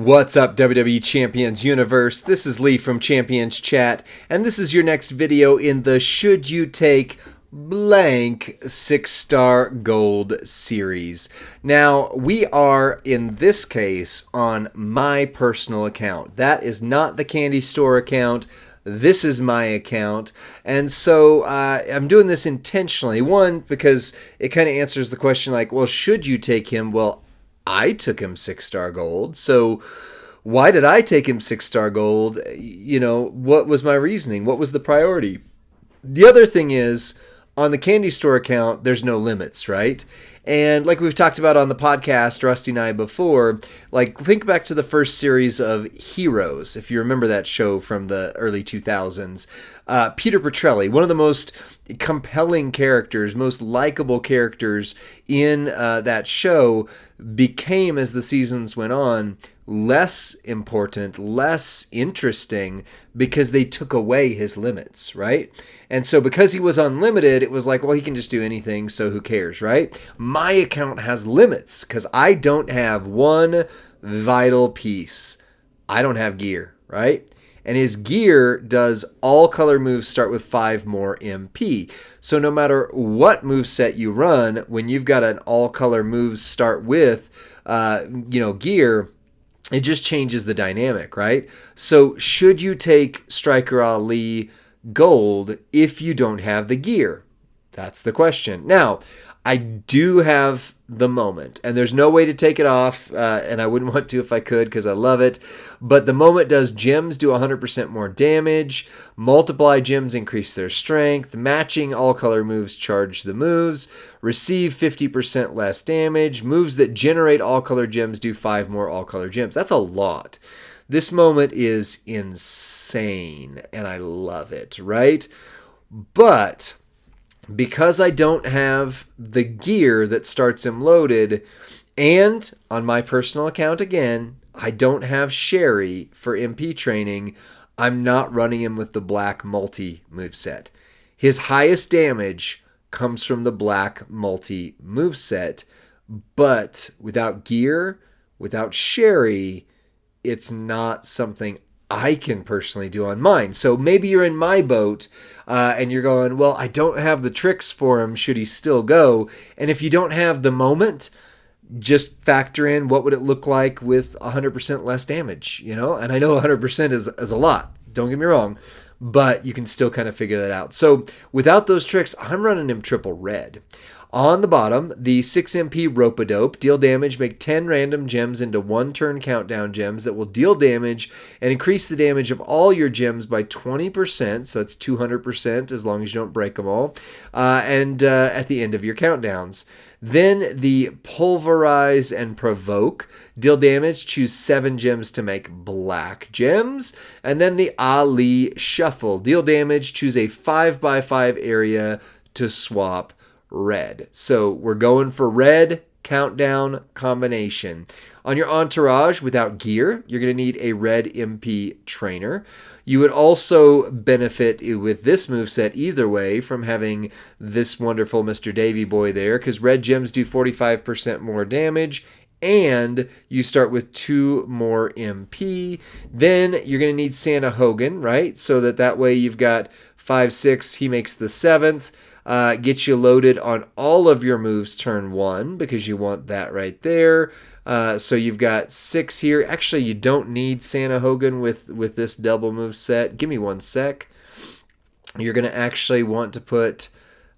What's up, WWE Champions Universe? This is Lee from Champions Chat, and this is your next video in the Should You Take Blank 6-Star Gold series. Now, we are, in this case, on my personal account. That is not the candy store account. This is my account, and so I'm doing this intentionally. One, because it kind of answers the question like, well, should you take him? Well, I took him 6-star gold, so why did I take him 6-star gold? You know, what was my reasoning? What was the priority? The other thing is, on the candy store account, there's no limits, right? And like we've talked about on the podcast, Rusty and I before, like think back to the first series of Heroes, if you remember that show from the early 2000s. Peter Petrelli, one of the most compelling characters, most likable characters in that show, became, as the seasons went on, less important, less interesting because they took away his limits, right? And so because he was unlimited, it was like, well, he can just do anything, so who cares, right? My account has limits because I don't have one vital piece. I don't have gear, right? And his gear does all color moves start with 5 more MP. So no matter what moveset you run, when you've got an all color moves start with, gear, it just changes the dynamic, right? So should you take Striker Ali gold if you don't have the gear? That's the question. Now, I do have the moment, and there's no way to take it off, and I wouldn't want to if I could because I love it. But the moment does gems do 100% more damage, multiply gems increase their strength, matching all color moves charge the moves, receive 50% less damage, moves that generate all color gems do 5 more all color gems. That's a lot. This moment is insane, and I love it, right? But because I don't have the gear that starts him loaded, and on my personal account again, I don't have Sherry for MP training, I'm not running him with the black multi moveset. His highest damage comes from the black multi moveset, but without gear, without Sherry, it's not something I can personally do on mine. So maybe you're in my boat and you're going, well, I don't have the tricks for him. Should he still go? And if you don't have the moment, just factor in what would it look like with 100% less damage, you know? And I know 100% is a lot. Don't get me wrong. But you can still kind of figure that out. So without those tricks, I'm running him triple red. On the bottom, the 6MP Rope-A-Dope. Deal damage, make 10 random gems into 1 turn countdown gems that will deal damage and increase the damage of all your gems by 20%. So that's 200% as long as you don't break them all. And at the end of your countdowns. Then the Pulverize and Provoke. Deal damage, choose 7 gems to make black gems. And then the Ali Shuffle. Deal damage, choose a 5x5 area to swap red. So we're going for red countdown combination. On your Entourage, without gear, you're going to need a red MP trainer. You would also benefit with this moveset either way from having this wonderful Mr. Davy Boy there, because red gems do 45% more damage, and you start with 2 more MP. Then you're going to need Santa Hogan, right? So that way you've got 5, 6, he makes the 7th. Get you loaded on all of your moves turn 1 because you want that right there. So you've got 6 here. Actually, you don't need Santa Hogan with this double move set. Give me 1 sec. You're going to actually want to put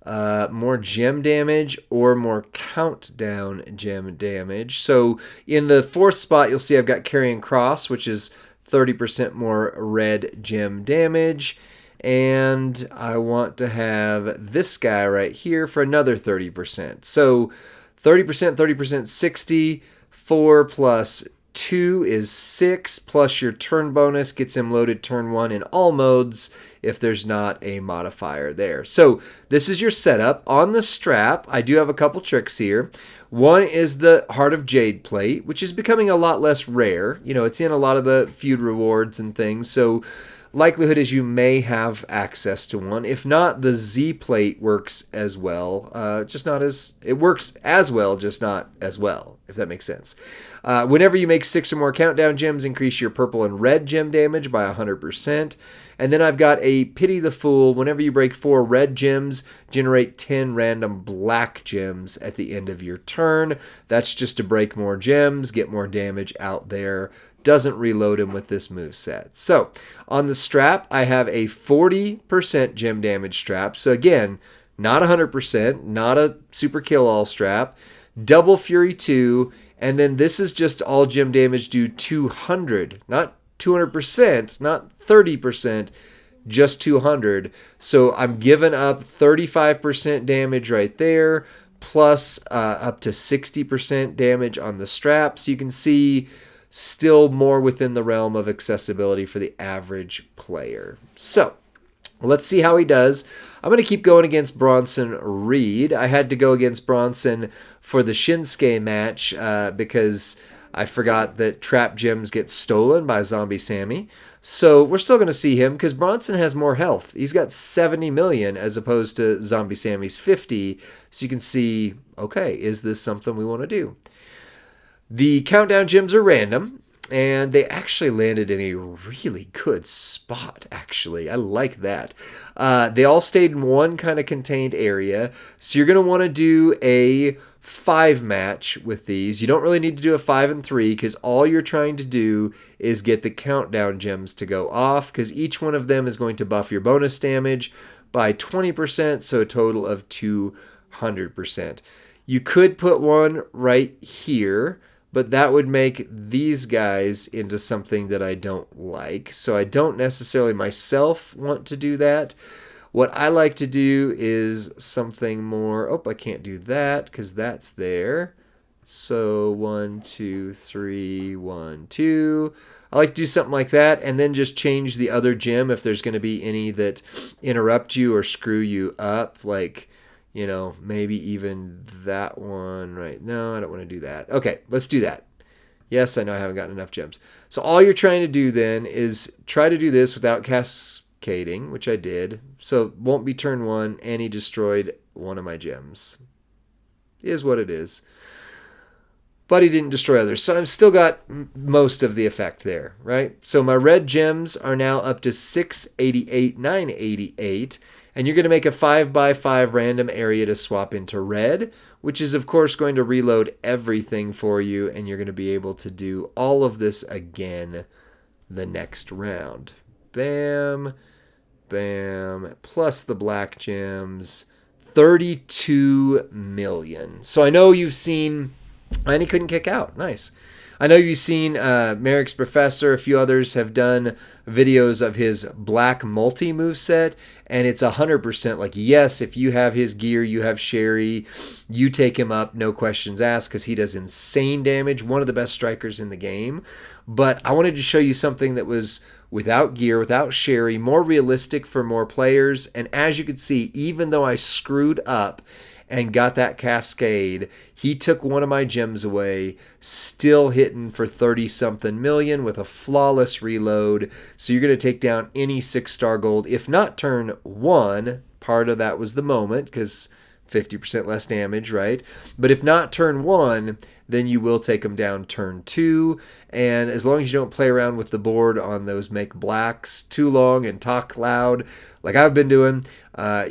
more gem damage or more countdown gem damage. So in the 4th spot, you'll see I've got Carrying Cross, which is 30% more red gem damage. And I want to have this guy right here for another 30%. So 30%, 30%, 60. 4 plus 2 is 6, plus your turn bonus gets him loaded turn 1 in all modes if there's not a modifier there. So this is your setup. On the strap, I do have a couple tricks here. One is the Heart of Jade plate, which is becoming a lot less rare. You know, it's in a lot of the feud rewards and things. So likelihood is you may have access to one. If not, the Z plate works as well. It works as well, just not as well, if that makes sense. Whenever you make 6 or more countdown gems, increase your purple and red gem damage by 100%. And then I've got a Pity the Fool. Whenever you break 4 red gems, generate 10 random black gems at the end of your turn. That's just to break more gems, get more damage out there. Doesn't reload him with this moveset. So, on the strap, I have a 40% gem damage strap. So again, not 100%, not a super kill-all strap. Double Fury 2, and then this is just all gem damage do 200, not 200%, not 30%, just 200. So I'm giving up 35% damage right there, plus up to 60% damage on the strap. So you can see still more within the realm of accessibility for the average player. So let's see how he does. I'm going to keep going against Bronson Reed. I had to go against Bronson for the Shinsuke match because I forgot that trap gems get stolen by Zombie Sammy. So we're still going to see him because Bronson has more health. He's got 70 million as opposed to Zombie Sammy's 50. So you can see, okay, is this something we want to do? The countdown gems are random, and they actually landed in a really good spot, actually. I like that. They all stayed in one kind of contained area, so you're going to want to do a 5 match with these. You don't really need to do a 5 and 3 because all you're trying to do is get the countdown gems to go off because each one of them is going to buff your bonus damage by 20%, so a total of 200%. You could put one right here, but that would make these guys into something that I don't like. So I don't necessarily myself want to do that. What I like to do is something more... Oh, I can't do that because that's there. So 1, 2, 3, 1, 2. I like to do something like that and then just change the other gem if there's going to be any that interrupt you or screw you up. Like, you know, maybe even that one right now. I don't want to do that. Okay, let's do that. Yes, I know I haven't gotten enough gems. So all you're trying to do then is try to do this without cascading, which I did. So it won't be turn 1, and he destroyed one of my gems. Is what it is. But he didn't destroy others. So I've still got most of the effect there, right? So my red gems are now up to 688, 988. And you're going to make a 5x5 random area to swap into red, which is, of course, going to reload everything for you. And you're going to be able to do all of this again the next round. Bam, bam, plus the black gems, 32 million. So I know you've seen, and he couldn't kick out. Nice. I know you've seen Merrick's Professor. A few others have done videos of his black multi moveset, and it's 100% like, yes, if you have his gear, you have Sherry, you take him up, no questions asked, because he does insane damage. One of the best strikers in the game. But I wanted to show you something that was without gear, without Sherry, more realistic for more players. And as you can see, even though I screwed up and got that cascade, he took one of my gems away, still hitting for 30-something million with a flawless reload. So you're going to take down any 6-star gold. If not turn 1, part of that was the moment, because 50% less damage, right? But if not turn 1, then you will take them down turn 2. And as long as you don't play around with the board on those make blacks too long and talk loud, like I've been doing,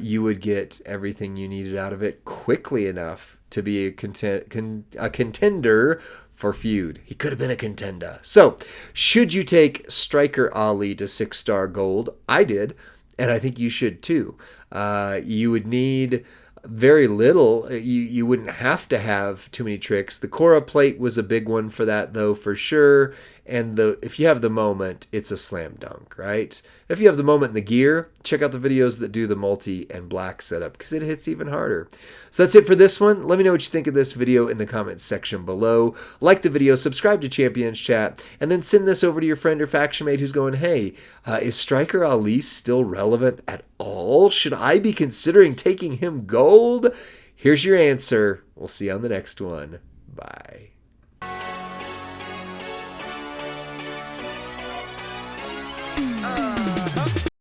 you would get everything you needed out of it quickly enough to be a contender for feud. He could have been a contender. So, should you take Striker Ali to 6-star gold? I did, and I think you should too. You would need very little. You wouldn't have to have too many tricks. The Cora plate was a big one for that, though, for sure. And if you have the moment, it's a slam dunk, right? If you have the moment in the gear, check out the videos that do the multi and black setup because it hits even harder. So that's it for this one. Let me know what you think of this video in the comments section below. Like the video, subscribe to Champions Chat, and then send this over to your friend or faction mate who's going, hey, is Striker Ali still relevant at all? Should I be considering taking him gold? Here's your answer. We'll see you on the next one. Bye.